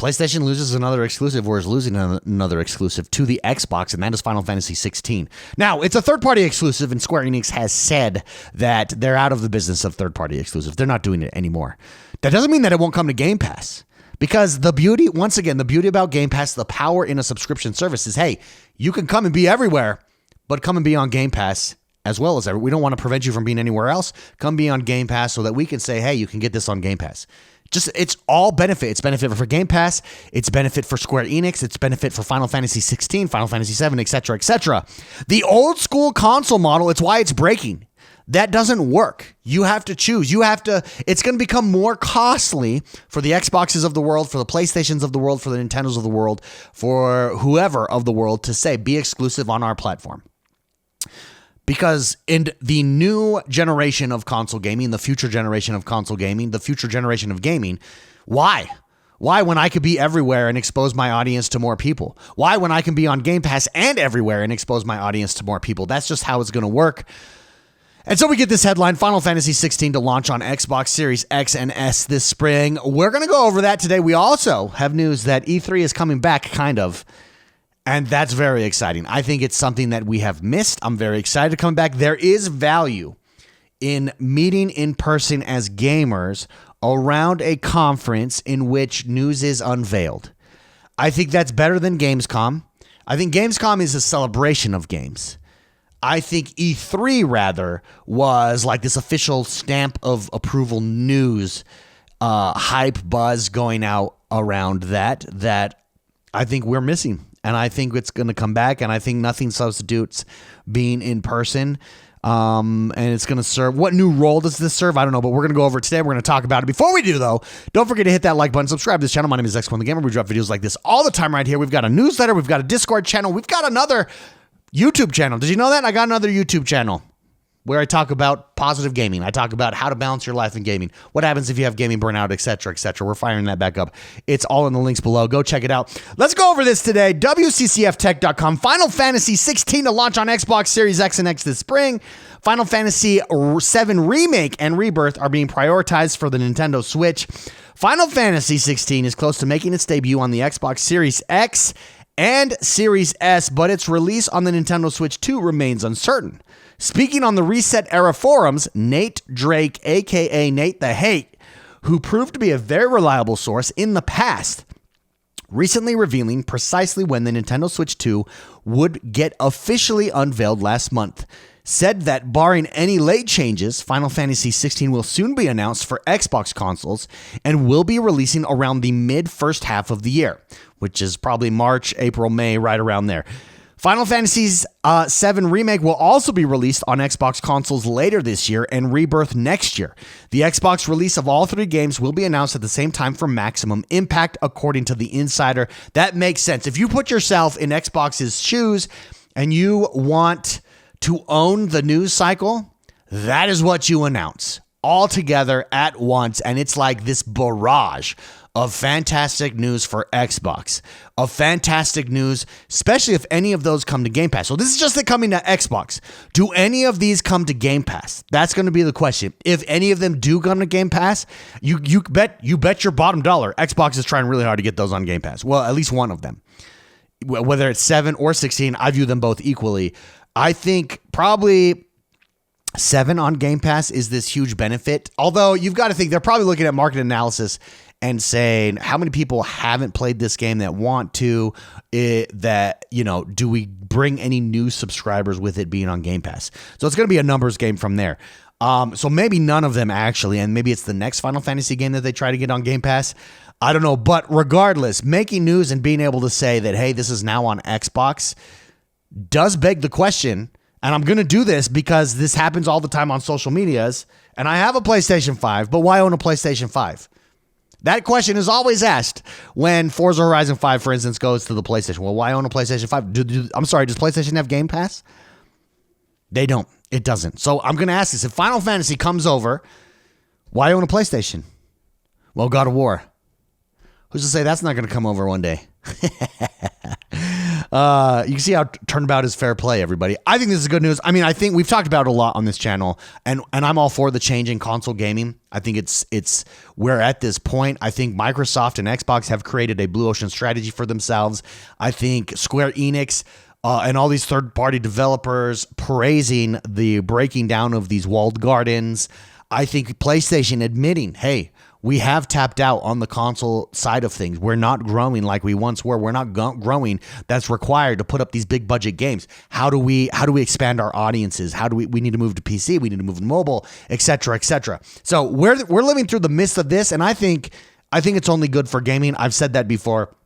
PlayStation loses another exclusive or is losing another exclusive to the Xbox, and that is Final Fantasy XVI. Now, it's a third-party exclusive, and Square Enix has said that they're out of the business of third-party exclusives. They're not doing it anymore. That doesn't mean that it won't come to Game Pass, because the beauty about Game Pass, the power in a subscription service is, hey, you can come and be everywhere, but come and be on Game Pass as well as ever. We don't want to prevent you from being anywhere else. Come be on Game Pass so that we can say, hey, you can get this on Game Pass. It's all benefit. It's benefit for Game Pass. It's benefit for Square Enix. It's benefit for Final Fantasy XVI, Final Fantasy VII, etc., etc. The old school console model, it's why it's breaking. That doesn't work. You have to choose. It's going to become more costly for the Xboxes of the world, for the PlayStations of the world, for the Nintendos of the world, for whoever of the world to say, be exclusive on our platform. Because in the new generation of console gaming, the future generation of console gaming, the future generation of gaming, why? Why when I could be everywhere and expose my audience to more people? Why when I can be on Game Pass and everywhere and expose my audience to more people? That's just how it's going to work. And so we get this headline, Final Fantasy XVI to launch on Xbox Series X and S this spring. We're going to go over that today. We also have news that E3 is coming back, kind of. And that's very exciting. I think it's something that we have missed. I'm very excited to come back. There is value in meeting in person as gamers around a conference in which news is unveiled. I think that's better than Gamescom. I think Gamescom is a celebration of games. I think E3 rather was like this official stamp of approval news, hype buzz going out around that I think we're missing. And I think it's going to come back, and I think nothing substitutes being in person. And it's going to serve. What new role does this serve? I don't know, but we're going to go over it today. We're going to talk about it. Before we do, though, don't forget to hit that like button, subscribe to this channel. My name is Expo the Gamer. We drop videos like this all the time right here. We've got a newsletter. We've got a Discord channel. We've got another YouTube channel. Did you know that? I got another YouTube channel where I talk about positive gaming. I talk about how to balance your life in gaming. What happens if you have gaming burnout, etc., etc. We're firing that back up. It's all in the links below. Go check it out. Let's go over this today. WCCFtech.com. Final Fantasy XVI to launch on Xbox Series X and X this spring. Final Fantasy VII Remake and Rebirth are being prioritized for the Nintendo Switch. Final Fantasy XVI is close to making its debut on the Xbox Series X and Series S, but its release on the Nintendo Switch 2 remains uncertain. Speaking on the Reset Era forums, Nate Drake, a.k.a. Nate the Hate, who proved to be a very reliable source in the past, recently revealing precisely when the Nintendo Switch 2 would get officially unveiled last month, said that barring any late changes, Final Fantasy XVI will soon be announced for Xbox consoles and will be releasing around the mid-first half of the year, which is probably March, April, May, right around there. Final Fantasy VII Remake will also be released on Xbox consoles later this year and Rebirth next year. The Xbox release of all three games will be announced at the same time for maximum impact, according to the Insider. That makes sense. If you put yourself in Xbox's shoes and you want to own the news cycle, that is what you announce all together at once. And it's like this barrage of fantastic news for Xbox, of fantastic news, especially if any of those come to Game Pass. So this is just the coming to Xbox. Do any of these come to Game Pass? That's going to be the question. If any of them do come to Game Pass, you bet your bottom dollar Xbox is trying really hard to get those on Game Pass. Well, at least one of them. Whether it's 7 or 16, I view them both equally. I think probably 7 on Game Pass is this huge benefit. Although you've got to think they're probably looking at market analysis and saying how many people haven't played this game that want to, do we bring any new subscribers with it being on Game Pass? So it's going to be a numbers game from there. So maybe none of them actually, and maybe it's the next Final Fantasy game that they try to get on Game Pass. I don't know, but regardless, making news and being able to say that, hey, this is now on Xbox does beg the question, and I'm going to do this because this happens all the time on social medias, and I have a PlayStation 5, but why own a PlayStation 5? That question is always asked when Forza Horizon 5, for instance, goes to the PlayStation. Well, why own a PlayStation 5? I'm sorry, does PlayStation have Game Pass? They don't. It doesn't. So I'm going to ask this. If Final Fantasy comes over, why own a PlayStation? Well, God of War. Who's to say that's not going to come over one day? You can see how turnabout is fair play, everybody. I think this is good news. I mean, I think we've talked about it a lot on this channel, and I'm all for the change in console gaming. I think it's we're at this point. I think Microsoft and Xbox have created a blue ocean strategy for themselves. I think Square Enix and all these third-party developers praising the breaking down of these walled gardens. I think PlayStation admitting, hey, we have tapped out on the console side of things. We're not growing like we once were. We're not growing. That's required to put up these big budget games. How do we expand our audiences? How do we need to move to PC? We need to move to mobile, et cetera, et cetera. So we're living through the midst of this, and I think it's only good for gaming. I've said that before.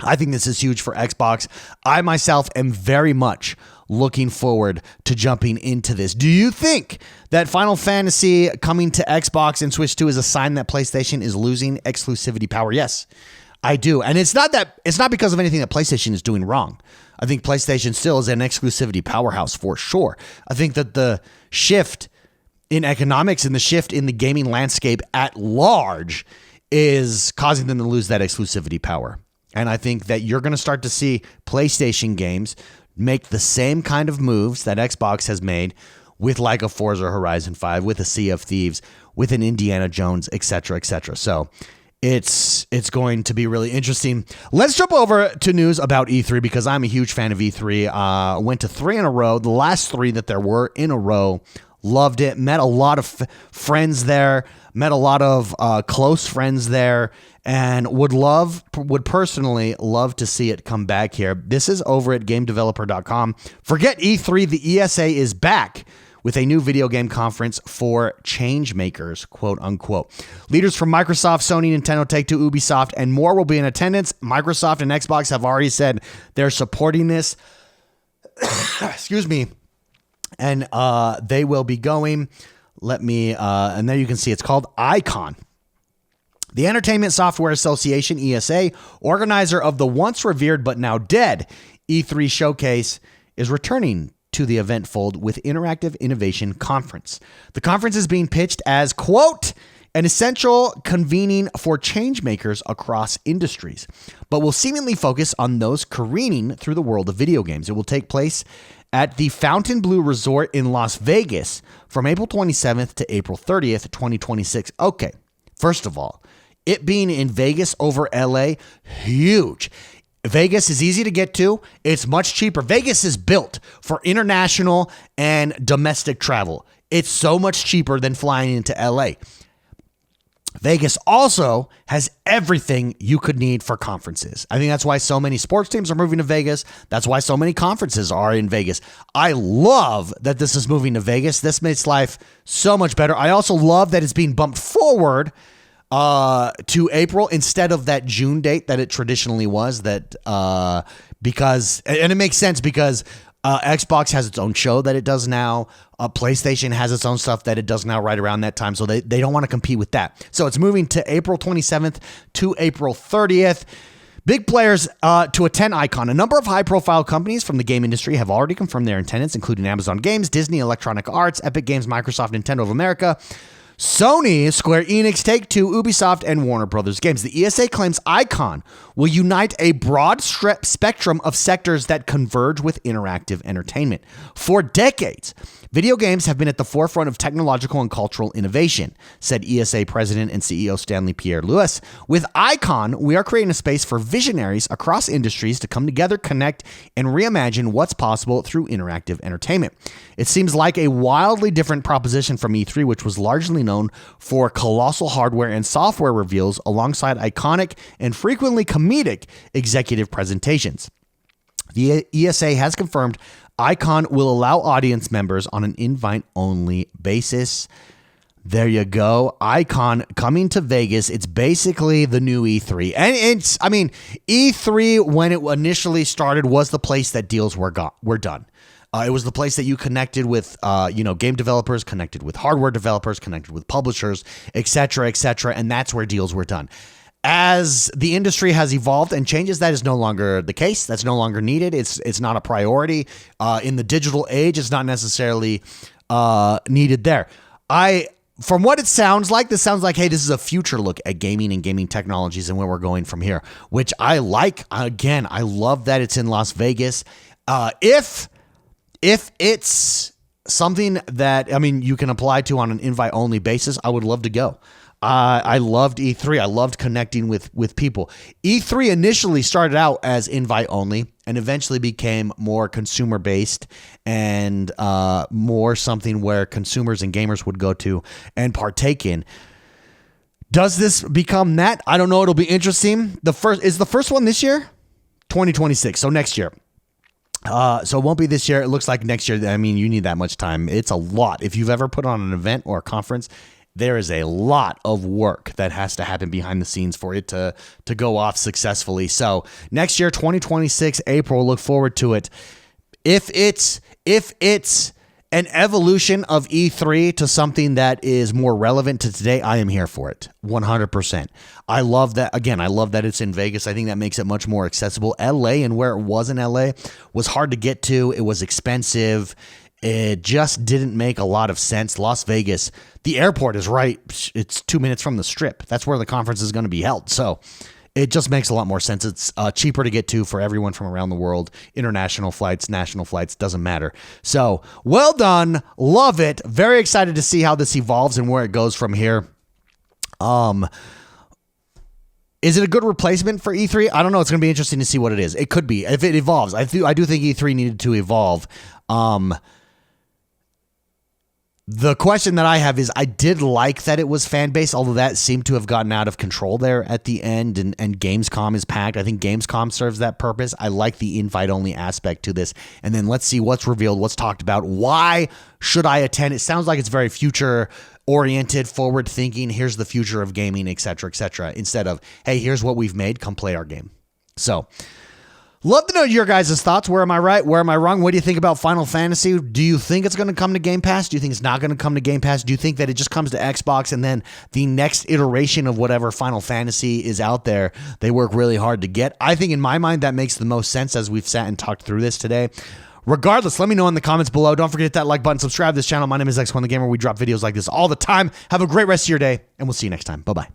I think this is huge for Xbox. I myself am very much looking forward to jumping into this. Do you think that Final Fantasy coming to Xbox and Switch 2 is a sign that PlayStation is losing exclusivity power? Yes, I do. And it's not because of anything that PlayStation is doing wrong. I think PlayStation still is an exclusivity powerhouse for sure. I think that the shift in economics and the shift in the gaming landscape at large is causing them to lose that exclusivity power. And I think that you're going to start to see PlayStation games make the same kind of moves that Xbox has made with like a Forza Horizon 5, with a Sea of Thieves, with an Indiana Jones, et cetera, et cetera. So it's going to be really interesting. Let's jump over to news about E3 because I'm a huge fan of E3. Went to 3 in a row, the last 3 that there were in a row. Loved it. Met a lot of friends there. Met a lot of close friends there, and would personally love to see it come back here. This is over at GameDeveloper.com. Forget E3. The ESA is back with a new video game conference for change makers, quote unquote. Leaders from Microsoft, Sony, Nintendo, Take-Two, Ubisoft, and more will be in attendance. Microsoft and Xbox have already said they're supporting this. Excuse me. And they will be going. And there you can see it's called iicon. The Entertainment Software Association, ESA, organizer of the once revered but now dead E3 showcase, is returning to the event fold with Interactive Innovation Conference. The conference is being pitched as, quote, an essential convening for change makers across industries, but will seemingly focus on those careening through the world of video games. It will take place at the Fontainebleau Resort in Las Vegas from April 27th to April 30th, 2026. Okay, first of all, it being in Vegas over LA, huge. Vegas is easy to get to. It's much cheaper. Vegas is built for international and domestic travel. It's so much cheaper than flying into LA. Vegas also has everything you could need for conferences. I think that's why so many sports teams are moving to Vegas. That's why so many conferences are in Vegas. I love that this is moving to Vegas. This makes life so much better. I also love that it's being bumped forward to April instead of that June date that it traditionally was. Because it makes sense because Xbox has its own show that it does now. PlayStation has its own stuff that it does now right around that time. So they don't want to compete with that. So it's moving to April 27th to April 30th. Big players to attend iicon. A number of high-profile companies from the game industry have already confirmed their attendance, including Amazon Games, Disney, Electronic Arts, Epic Games, Microsoft, Nintendo of America, Sony, Square Enix, Take-Two, Ubisoft, and Warner Brothers Games. The ESA claims iicon will unite a broad spectrum of sectors that converge with interactive entertainment. For decades, video games have been at the forefront of technological and cultural innovation, said ESA President and CEO Stanley Pierre-Louis. With iicon, we are creating a space for visionaries across industries to come together, connect, and reimagine what's possible through interactive entertainment. It seems like a wildly different proposition from E3, which was largely known for colossal hardware and software reveals alongside iconic and frequently comedic executive presentations. The ESA has confirmed iicon will allow audience members on an invite-only basis. There you go. iicon coming to Vegas. It's basically the new E3. And E3, when it initially started, was the place that deals were done. It was the place that you connected with, game developers, connected with hardware developers, connected with publishers, et cetera, and that's where deals were done. As the industry has evolved and changes, that is no longer the case. That's no longer needed. It's not a priority. In the digital age, it's not necessarily needed there. I from what it sounds like, this sounds like, hey, this is a future look at gaming and gaming technologies and where we're going from here, which I like. Again, I love that it's in Las Vegas. If it's something that, I mean, you can apply to on an invite-only basis, I would love to go. I loved E3. I loved connecting with people. E3 initially started out as invite only and eventually became more consumer based and more something where consumers and gamers would go to and partake in. Does this become that? I don't know. It'll be interesting. The first one this year? 2026. So next year. So it won't be this year. It looks like next year. I mean, you need that much time. It's a lot. If you've ever put on an event or a conference, there is a lot of work that has to happen behind the scenes for it to go off successfully. So next year, 2026, April, look forward to it. If it's an evolution of E3 to something that is more relevant to today, I am here for it. 100%. I love that. Again, I love that it's in Vegas. I think that makes it much more accessible. LA and where it was in LA was hard to get to. It was expensive. It just didn't make a lot of sense. Las Vegas, the airport is right. It's 2 minutes from the Strip. That's where the conference is going to be held. So it just makes a lot more sense. It's cheaper to get to for everyone from around the world. International flights, national flights, doesn't matter. So well done. Love it. Very excited to see how this evolves and where it goes from here. Is it a good replacement for E3? I don't know. It's going to be interesting to see what it is. It could be if it evolves. I do think E3 needed to evolve. The question that I have is, I did like that it was fan-based, although that seemed to have gotten out of control there at the end, and Gamescom is packed. I think Gamescom serves that purpose. I like the invite-only aspect to this. And then let's see what's revealed, what's talked about. Why should I attend? It sounds like it's very future-oriented, forward-thinking. Here's the future of gaming, et cetera, instead of, hey, here's what we've made. Come play our game. So love to know your guys' thoughts. Where am I right? Where am I wrong? What do you think about Final Fantasy? Do you think it's going to come to Game Pass? Do you think it's not going to come to Game Pass? Do you think that it just comes to Xbox and then the next iteration of whatever Final Fantasy is out there, they work really hard to get? I think in my mind that makes the most sense as we've sat and talked through this today. Regardless, let me know in the comments below. Don't forget to hit that like button, subscribe to this channel. My name is X1 the Gamer. We drop videos like this all the time. Have a great rest of your day, and we'll see you next time. Bye-bye.